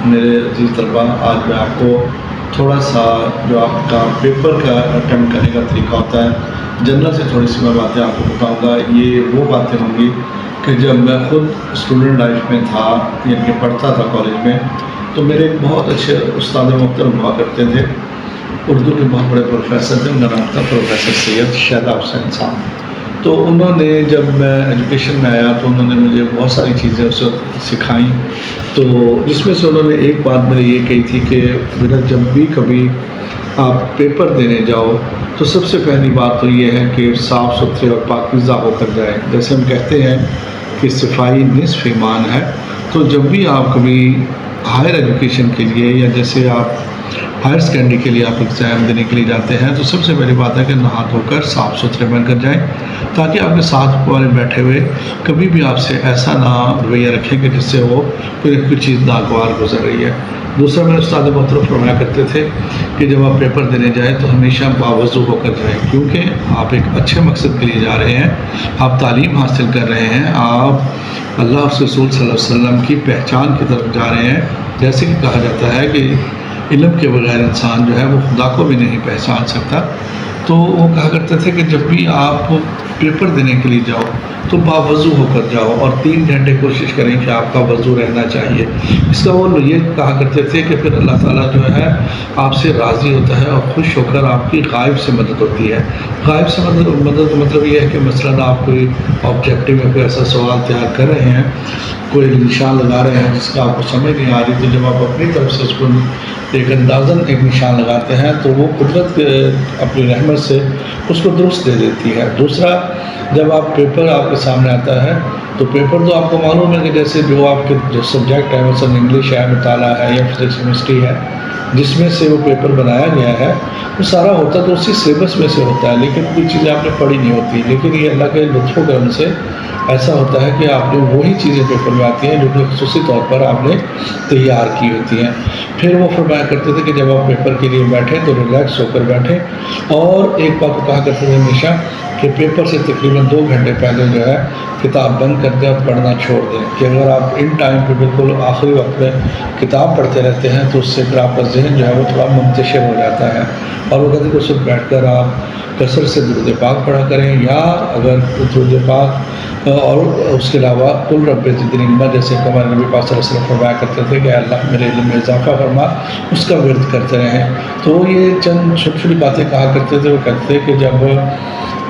میرے عزیز طلباء، آج میں آپ کو تھوڑا سا جو آپ کا پیپر کا اٹیمپٹ کرنے کا طریقہ ہوتا ہے، جنرل سے تھوڑی سی میں باتیں آپ کو بتاؤں گا۔ یہ وہ باتیں ہوں گی کہ جب میں خود اسٹوڈنٹ لائف میں تھا، یعنی کہ پڑھتا تھا کالج میں، تو میرے ایک بہت اچھے استاد محترم ہوا کرتے تھے، اردو کے بہت بڑے پروفیسر تھے، ان کا نام تھا پروفیسر سید شہزاد حسین صاحب۔ تو انہوں نے جب میں ایجوکیشن میں آیا تو انہوں نے مجھے بہت ساری چیزیں اس وقت سکھائیں، تو جس میں سے انہوں نے ایک بات میرے یہ کہی تھی کہ بیٹا جب بھی کبھی آپ پیپر دینے جاؤ تو سب سے پہلی بات تو یہ ہے کہ صاف ستھرے اور پاکیزہ ہو کر جائیں۔ جیسے ہم کہتے ہیں کہ صفائی نصف ایمان ہے، تو جب بھی آپ کبھی ہائر ایجوکیشن کے لیے یا جیسے آپ ہائر سیکنڈری کے لیے آپ ایگزام دینے کے لیے جاتے ہیں تو سب سے پہلی بات ہے کہ نہا دھو کر صاف ستھرے بن کر جائیں، تاکہ آپ کے ساتھ والے بیٹھے ہوئے کبھی بھی آپ سے ایسا نہ رویہ رکھیں کہ جس سے وہ کوئی چیز ناگوار گزر رہی ہے۔ دوسرا میرے استاد محترم فرمایا کرتے تھے کہ جب آپ پیپر دینے جائیں تو ہمیشہ باوضو ہو کر جائیں، کیونکہ آپ ایک اچھے مقصد کے لیے جا رہے ہیں، آپ تعلیم حاصل کر رہے ہیں، آپ اللہ کے رسول صلی اللہ علیہ وسلم کی پہچان کی طرف جا رہے ہیں۔ جیسے کہ کہا جاتا ہے کہ علم کے بغیر انسان جو ہے وہ خدا کو بھی نہیں پہچان سکتا، تو وہ کہا کرتے تھے کہ جب بھی آپ پیپر دینے کے لیے جاؤ تو باوضو ہو کر جاؤ، اور 3 گھنٹے کوشش کریں کہ آپ کا وضو رہنا چاہیے۔ اس کا وہ یہ کہا کرتے تھے کہ پھر اللہ تعالیٰ جو ہے آپ سے راضی ہوتا ہے اور خوش ہو کر آپ کی غائب سے مدد ہوتی ہے۔ غائب سے مدد مطلب یہ ہے کہ مثلاً آپ کوئی آبجیکٹیو میں کوئی ایسا سوال تیار کر رہے ہیں، کوئی نشان لگا رہے ہیں جس کا آپ کو سمجھ نہیں آ رہی، تو جب آپ اپنی طرف سے اس کو ایک اندازاً ایک نشان لگاتے ہیں تو وہ قدرت اپنی رحمت سے اس کو درست دے دیتی ہے۔ دوسرا، جب آپ پیپر آپ کے سامنے آتا ہے تو پیپر تو آپ کو معلوم ہے کہ جیسے جو آپ کے جو سبجیکٹ ہے، مثلاً انگلش ہے، مطالعہ ہے یا فزکس کیمسٹری ہے، جس میں سے وہ پیپر بنایا گیا ہے وہ سارا ہوتا تو اسی سلیبس میں سے ہوتا ہے، لیکن کوئی چیزیں آپ نے پڑھی نہیں ہوتی، لیکن یہ اللہ کے لطف و کرم سے ایسا ہوتا ہے کہ آپ نے وہی چیزیں پیپر میں آتی ہیں جو کہ خصوصی طور پر آپ نے تیار کی ہوتی ہیں۔ پھر وہ فرمایا کرتے تھے کہ جب آپ پیپر کے لیے بیٹھیں تو ریلیکس ہو کر بیٹھیں، اور ایک بات کہا کرتے تھے ہمیشہ کہ پیپر سے تقریباً 2 گھنٹے پہلے جو ہے کتاب بند کر دیں اور پڑھنا چھوڑ دیں، کہ اگر آپ ان ٹائم پہ بالکل آخری وقت میں کتاب پڑھتے رہتے ہیں تو اس سے پھر آپ کا ذہن جو ہے وہ تھوڑا منتشر ہو جاتا ہے، اور وہ کہتے کہ اس وقت بیٹھ کر آپ کثرت سے درود پاک پڑھا کریں، یا اگر درود پاک اور اس کے علاوہ قل رب زدنی علما، جیسے کہ ہمارے نبی پاک صلی اللہ علیہ وسلم فرمایا کرتے تھے کہ اللہ میرے علم میں اضافہ فرما، اس کا ورد کرتے رہیں۔ تو یہ چند چھوٹی چھوٹی باتیں کہا کرتے تھے۔ وہ کہتے تھے کہ جب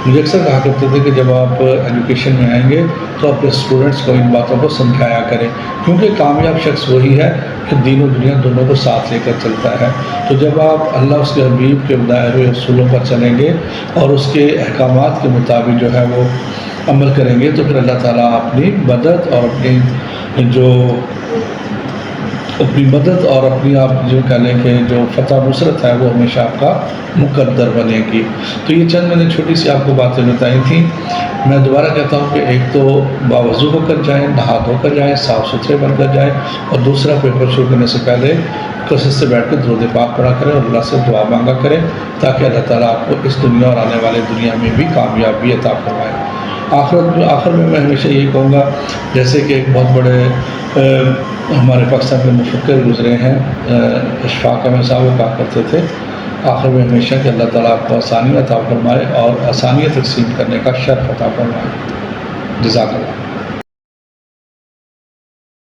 اکثر کہا کرتے تھے کہ جب آپ ایجوکیشن میں آئیں گے تو اپنے اسٹوڈنٹس کو ان باتوں کو سمجھایا کریں، کیونکہ کامیاب شخص وہی ہے کہ دین و دنیا دونوں کو ساتھ لے کر چلتا ہے۔ تو جب آپ اللہ اس کے حبیب کے بتائے ہوئے اصولوں پر چلیں گے اور اس کے احکامات کے مطابق جو ہے وہ عمل کریں گے تو پھر اللہ تعالیٰ اپنی مدد اور اپنی آپ جو کہہ لیں کہ جو فتح نصرت ہے وہ ہمیشہ آپ کا مقدر بنے گی۔ تو یہ چند میں نے چھوٹی سی آپ کو باتیں بتائی تھیں۔ میں دوبارہ کہتا ہوں کہ ایک تو باوضو ہو کر جائیں، نہا دھو کر جائیں، صاف ستھرے بن کر جائیں، اور دوسرا پیپر شروع کرنے سے پہلے کثرت سے بیٹھ کر درود پاک پڑھا کریں اور اللہ سے دعا مانگا کریں، تاکہ اللہ تعالیٰ آپ کو اس دنیا اور آنے والے دنیا میں بھی کامیابی عطا فرمائے۔ آخر میں میں ہمیشہ یہی کہوں گا، جیسے کہ ایک بہت بڑے ہمارے پاکستان کے مفکر گزرے ہیں اشفاق احمد صاحب، وہ کہا کرتے تھے آخر میں ہمیشہ کہ اللہ تعالیٰ آپ کو آسانی عطا فرمائے اور آسانیاں تقسیم کرنے کا شرف عطا فرمائے۔ جزاک اللہ۔